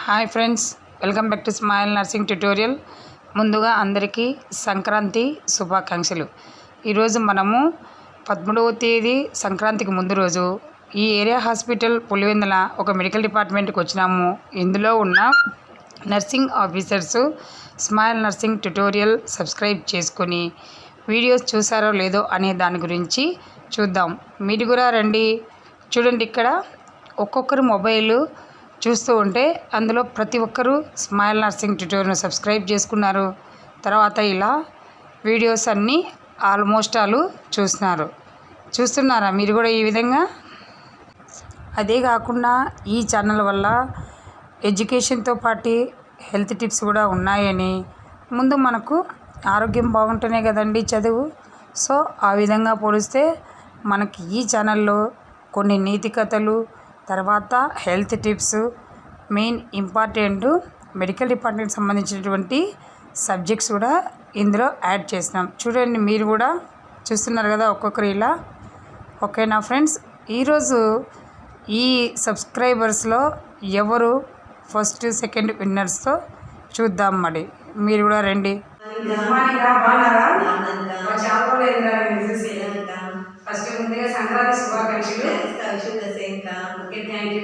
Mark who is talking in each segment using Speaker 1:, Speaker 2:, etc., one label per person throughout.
Speaker 1: Hi friends, welcome back to smile nursing tutorial. ముందుగా అందరికీ సంక్రాంతి శుభాకాంక్షలు. ఈరోజు మనము 13వ తేదీ సంక్రాంతికి ముందు రోజు ఈ ఏరియా హాస్పిటల్ పులివెందుల ఒక మెడికల్ డిపార్ట్మెంట్కి వచ్చినాము. ఇందులో ఉన్న nursing officers smile nursing tutorial subscribe చేసుకొని వీడియోస్ చూసారో లేదో అనే దాని గురించి చూద్దాం. మీరు కూడా రండి. చూడండి, ఇక్కడ ఒక్కొక్కరు మొబైల్ చూస్తూ ఉంటే అందులో ప్రతి ఒక్కరూ స్మైల్ నర్సింగ్ ట్యుటోరియల్ని సబ్స్క్రైబ్ చేసుకున్నారు. తర్వాత ఇలా వీడియోస్ అన్నీ ఆల్మోస్ట్ చూస్తున్నారా మీరు కూడా ఈ విధంగా? అదే కాకుండా ఈ ఛానల్ వల్ల ఎడ్యుకేషన్తో పాటు హెల్త్ టిప్స్ కూడా ఉన్నాయని, ముందు మనకు ఆరోగ్యం బాగుంటేనే కదండి చదువు. సో ఆ విధంగా పోలిస్తే మనకి ఈ ఛానల్లో కొన్ని నీతి కథలు, తర్వాత health tips, main important medical డిపార్ట్మెంట్కి సంబంధించినటువంటి సబ్జెక్ట్స్ కూడా ఇందులో యాడ్ చేసినాం. చూడండి, మీరు కూడా చూస్తున్నారు కదా ఒక్కొక్కరు ఇలా. ఓకేనా ఫ్రెండ్స్, ఈరోజు ఈ సబ్స్క్రైబర్స్లో ఎవరు ఫస్ట్ సెకండ్ విన్నర్స్తో చూద్దాం. మరి మీరు కూడా రండి. ఫస్ట్ ముందుగా సంక్రాంతి శుభాకాంక్షలు. Okay, thank you.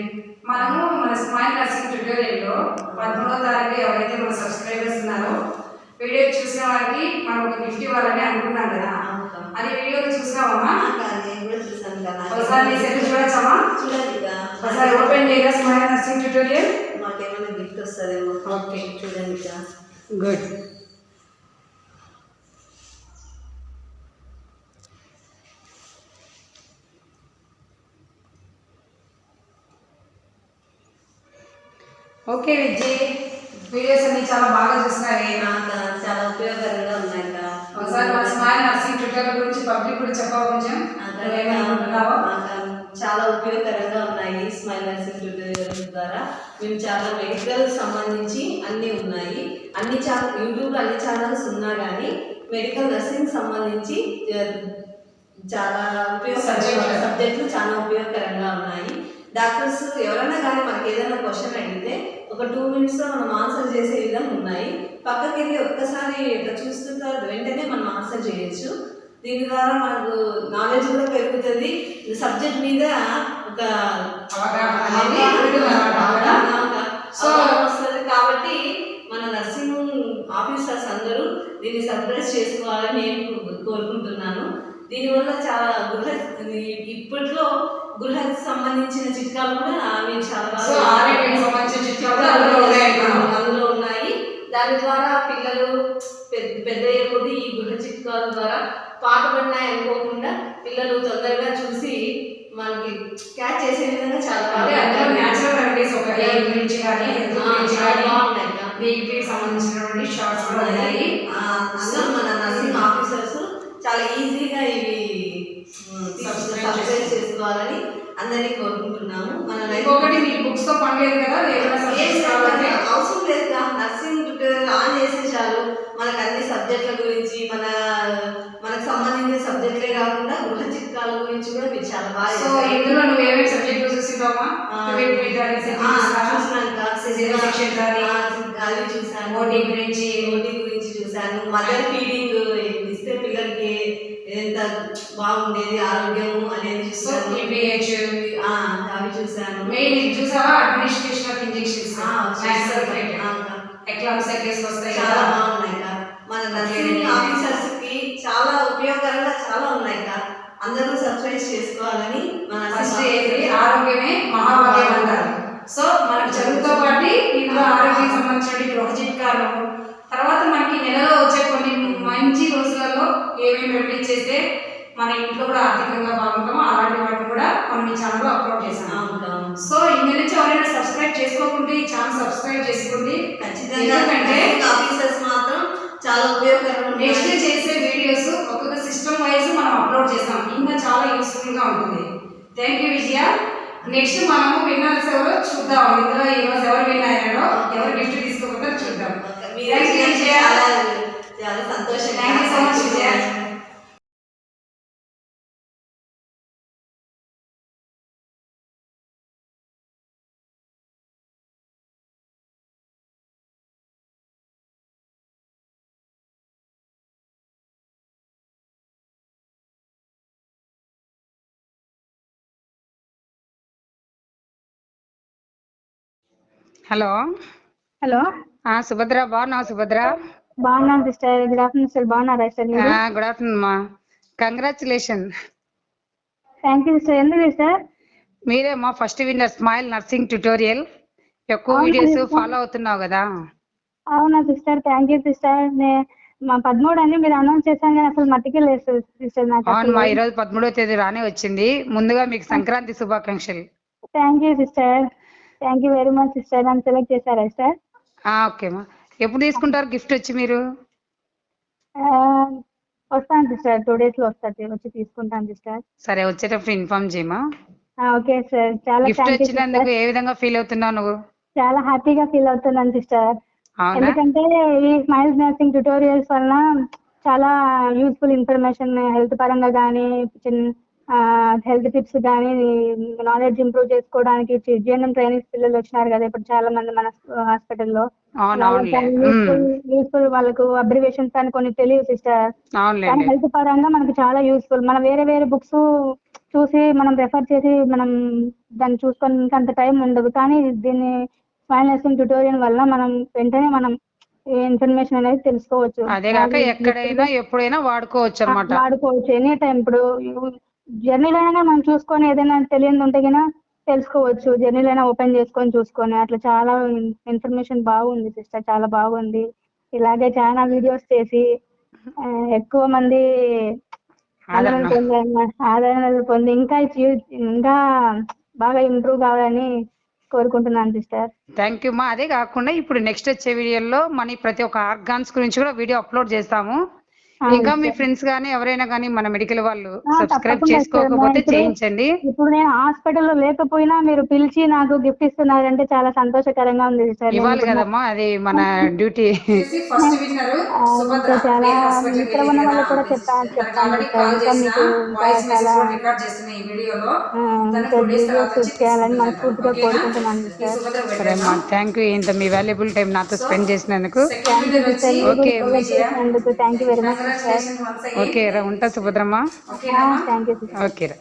Speaker 1: మనము మన స్మైల్ నర్సింగ్ ట్యుటోరియల్లో 13వ తారీఖు ఎవరైతే మన సబ్స్క్రైబర్స్ ఉన్నారో వీడియో చూసిన వారికి మనం ఒక గిఫ్ట్ ఇవ్వాలని అనుకున్నాం కదా. అది వీడియో చూసావమ్మా? ఒకసారి చూడొచ్చమ్మా? ఒకసారి ఓపెన్ చేయగా స్మైల్ నర్సింగ్ ట్యుటోరియల్
Speaker 2: మాకేమైనా గిఫ్ట్ వస్తుందేమో. ఓకే, చూడండి.
Speaker 1: గుడ్. ఓకే విజయ్, వీడియోస్ అన్ని చాలా బాగా చూస్తున్నాయి.
Speaker 2: చాలా ఉపయోగకరంగా ఉన్నాయి.
Speaker 1: ఒకసారి మన స్మైల్ నర్సింగ్ ట్యుటోరియల్ గురించి పబ్లిక్ కూడా చెప్పావు కొంచెం.
Speaker 2: చాలా ఉపయోగకరంగా ఉన్నాయి. స్మైల్ నర్సింగ్ ట్యుటోరియల్ ద్వారా మేము చాలా మెడికల్ సంబంధించి అన్నీ ఉన్నాయి. అన్ని యూట్యూబ్లో అన్ని ఛానల్స్ ఉన్నా కానీ మెడికల్ నర్సింగ్ సంబంధించి చాలా సబ్జెక్టులు చాలా ఉపయోగకరంగా ఉన్నాయి. డాక్టర్స్ ఎవరైనా కానీ మనకి ఏదైనా క్వశ్చన్ అడిగితే ఒక 2 minutesలో మనం ఆన్సర్ చేసే విధంగా ఉన్నాయి. పక్కకి వెళ్ళి ఒక్కసారి ఇట్లా చూస్తున్న వెంటనే మనం ఆన్సర్ చేయొచ్చు. దీని ద్వారా మనకు నాలెడ్జ్ కూడా పెరుగుతుంది. సబ్జెక్ట్ మీద ఒక వస్తుంది. కాబట్టి మన నర్సింగ్ ఆఫీసర్స్ అందరూ దీన్ని సబ్స్క్రైబ్ చేసుకోవాలని నేను కోరుకుంటున్నాను. దీనివల్ల చాలా ఇప్పట్లో గృహకి సంబంధించిన చిట్కాలు కూడా మేము చాలా అందులో ఉన్నాయి. దాని ద్వారా పిల్లలు పెద్ద కొద్ది ఈ గృహ చిట్కాల ద్వారా పాటుపడినాయి అనుకోకుండా పిల్లలు తొందరగా చూసి మనకి క్యాచ్ చేసే విధంగా చాలా
Speaker 1: సంబంధించినటువంటి షార్ట్స్ ఉన్నాయి.
Speaker 2: మన నర్సింగ్ ఆఫీసర్స్ చాలా ఈజీగా ఇవి సబ్స్క్రైబ్ చేసుకోవాలని అందరినీ కోరుకుంటున్నాము.
Speaker 1: బుక్స్ తో పని లేదు కదా,
Speaker 2: అవసరం లేదు. నర్సింగ్ ట్యుటోరియల్ ఆన్ చేసే చాలు మనకు అన్ని సబ్జెక్టుల గురించి మనకు సంబంధించిన సబ్జెక్టులే కాకుండా గృహ చిట్కాల గురించి కూడా మీరు చాలా బాగా.
Speaker 1: ఇందులో నువ్వు ఏమేమి సబ్జెక్టులు చూసినావా?
Speaker 2: అవి చూసాను. ఓటీ గురించి చూసాను. మదర్ ఫీడింగ్ ఇస్తే పిల్లలకి ఎంత బాగుండేది ఆరోగ్యము అనేది చూసాను. అవి చూసాను.
Speaker 1: చూసావా? అడ్మినిస్ట్రేషన్ ఆఫ్ ఇంజెక్షన్స్
Speaker 2: చాలా బాగున్నాయి. మన నర్సింగ్ ఆఫీసర్స్ కి చాలా ఉపయోగకరంగా చాలా ఉన్నాయి. అందరూ సబ్స్క్రైబ్ చేసుకోవాలని మన
Speaker 1: ఆరోగ్యమే మహాభాగ్యం అంటారు. సో మనకు చదువుతో పాటు ఇందులో ఆరోగ్యానికి సంబంధించిన గృహ చిట్కాలు, తర్వాత మనకి నెలలో వచ్చే కొన్ని మంచి రోజులలో ఏమేమి రెమెడీ చేస్తే మన ఇంట్లో కూడా ఆర్థికంగా బాగుంటామో అలాంటి వాటిని కూడా మనం ఈ ఛానల్లో అప్లోడ్ చేసాం. సో ఇందు నుంచి ఎవరైనా సబ్స్క్రైబ్ చేసుకోకుంటే ఈ ఛానల్ సబ్స్క్రైబ్ చేసుకోండి ఖచ్చితంగా.
Speaker 2: ఆఫీసర్స్ మాత్రం చాలా ఉపయోగకరంగా
Speaker 1: నెక్స్ట్ చేసే వీడియోస్ ఒక్కొక్క సిస్టమ్ వైజ్ మనం అప్లోడ్ చేస్తాం. ఇంకా చాలా యూస్ఫుల్గా ఉంటుంది. Thank you Vijaya. నెక్స్ట్ మనము విన్నర్స్ ఎవరో చూద్దాం. ఇందులో ఈరోజు ఎవరు విన్ అయ్యారో, ఎవరు గిఫ్ట్ తీసుకోకుండా చూద్దాం.
Speaker 2: చాలా సంతోషంగా.
Speaker 1: Thank you so much Vijaya. Hello.
Speaker 3: Hello,
Speaker 1: Subhadra బాగున్నావు సుభద్ర?
Speaker 3: బాగున్నాను సిస్టర్. Good afternoon sister. బాగున్నారా సిస్టర్ మీరు?
Speaker 1: గుడ్ ఆఫ్టర్నూన్ మా. కంగ్రాచులేషన్.
Speaker 3: Thank you sister. ఎందుకు సిస్టర్?
Speaker 1: మీరే మా first winner smile nursing tutorial. ఎక్కువ
Speaker 3: అవునా
Speaker 1: వీడియోస్
Speaker 3: sister?
Speaker 1: ఫాలో అవుతున్నావు కదా?
Speaker 3: అవునా సిస్టర్, థ్యాంక్ యూ సిస్టర్. మా 13 అని మీరు అనౌన్స్ చేశాను కానీ అసలు మట్టికే లేదు సిస్టర్ నాకు
Speaker 1: అవును
Speaker 3: అసలు.
Speaker 1: మా, ఈరోజు 13వ తేదీ రానే వచ్చింది. ముందుగా మీకు సంక్రాంతి శుభాకాంక్షలు.
Speaker 3: Thank you sister. Thank you very much sister. నన్ను సెలెక్ట్ చేశారా సిస్టర్?
Speaker 1: ఓకే మా. ఎప్పుడు తీసుకుంటారు గిఫ్ట్ వచ్చి మీరు?
Speaker 3: వస్తాను సిస్టర్, 2 days లో వస్తాను, వచ్చి తీసుకుంటాను సిస్టర్.
Speaker 1: సరే, వచ్చేటప్పుడు ఇన్ఫార్మ్ చేయమా.
Speaker 3: ఓకే సార్, చాలా
Speaker 1: గిఫ్ట్
Speaker 3: థ్యాంక్ యూ
Speaker 1: వచ్చినందుకు
Speaker 3: సిస్టర్.
Speaker 1: ఏ విధంగా ఫీల్ అవుతున్నావు నువ్వు?
Speaker 3: చాలా హ్యాపీగా ఫీల్ అవుతున్నాను సిస్టర్.
Speaker 1: అవునా?
Speaker 3: ఎందుకంటే ఈ స్మైల్స్ నర్సింగ్ ట్యుటోరియల్స్ వలన చాలా యూస్ఫుల్ ఇన్ఫర్మేషన్ హెల్త్ పరంగా కానీ, హెల్త్ టిప్స్ కానీ, నాలెడ్జ్ ఇంప్రూవ్ చేసుకోవడానికి జిఎన్ఎం ట్రైనింగ్స్ పిల్లలు వచ్చినారు కదా ఇప్పుడు చాలా మంది మన హాస్పిటల్లో.
Speaker 1: అవునవునులే.
Speaker 3: యూస్ఫుల్ వాళ్ళకు అబ్రివేషన్స్ అని కొన్ని తెలియదు సిస్టర్. కానీ
Speaker 1: అవునులేండి.
Speaker 3: హెల్త్ పరంగా మనకి చాలా యూస్ఫుల్. మనం వేరే వేరే బుక్స్ చూసి మనం రెఫర్ చేసి మనం దాన్ని చూసుకోవడానికి అంత టైం ఉండదు. కానీ దీన్ని స్మైల్ నర్సింగ్ ట్యుటోరియల్ వల్ల మనం వెంటనే మనం ఇన్ఫర్మేషన్ అనేది తెలుసుకోవచ్చు.
Speaker 1: అదే కాక ఎక్కడైనా ఎప్పుడైనా వాడుకోవచ్చు అన్నమాట.
Speaker 3: వాడుకోవచ్చు ఎనీ టైం. ఇప్పుడు జర్నీలో అయినా మనం చూసుకొని ఏదైనా తెలియదు ఉంటే కన్నా తెలుసుకోవచ్చు. జర్నీలో అయినా ఓపెన్ చేసుకొని చూసుకొని అట్లా చాలా ఇన్ఫర్మేషన్ బాగుంది సిస్టర్, చాలా బాగుంది. ఇలాగే చాలా వీడియోస్ చేసి ఎక్కువ మంది ఆదరణ పొంది ఇంకా బాగా ఇంప్రూవ్ కావాలని కోరుకుంటున్నాను సిస్టర్.
Speaker 1: థ్యాంక్ యూ మా. అదే కాకుండా ఇప్పుడు నెక్స్ట్ వచ్చే వీడియోలో మన ప్రతి ఒక్క ఆర్గాన్స్ గురించి కూడా వీడియో అప్లోడ్ చేస్తాము. ఇంకా మీ ఫ్రెండ్స్ కానీ ఎవరైనా కానీ మన మెడికల్ వాళ్ళు సబ్స్క్రైబ్
Speaker 3: తప్పకుండా
Speaker 1: చేసుకోకపోతే చేయించండి.
Speaker 3: ఇప్పుడు నేను హాస్పిటల్లో లేకపోయినా మీరు పిలిచి నాకు గిఫ్ట్ ఇస్తున్నారంటే చాలా సంతోషకరంగా ఉంది సిస్టర్.
Speaker 1: ఇవ్వాలి కదమ్మా, అది మన డ్యూటీ.
Speaker 3: చాలా ఇక్కడ ఉన్న వాళ్ళు కూడా చెప్తాను సిస్టర్. ఇంకా మీకు చాలా వీడియోస్ చేయాలని మనస్ఫూర్తిగా కోరుకుంటున్నాను సిస్టర్.
Speaker 1: సరే అమ్మా, థ్యాంక్ యూ ఇంత మీ వాల్యుబుల్ టైం నాతో స్పెండ్ చేసినందుకు. Okay
Speaker 3: thank you very much sister.
Speaker 1: Okay రా, ఉంటా Subhadramma.
Speaker 3: Thank you sister.
Speaker 1: Okay రా.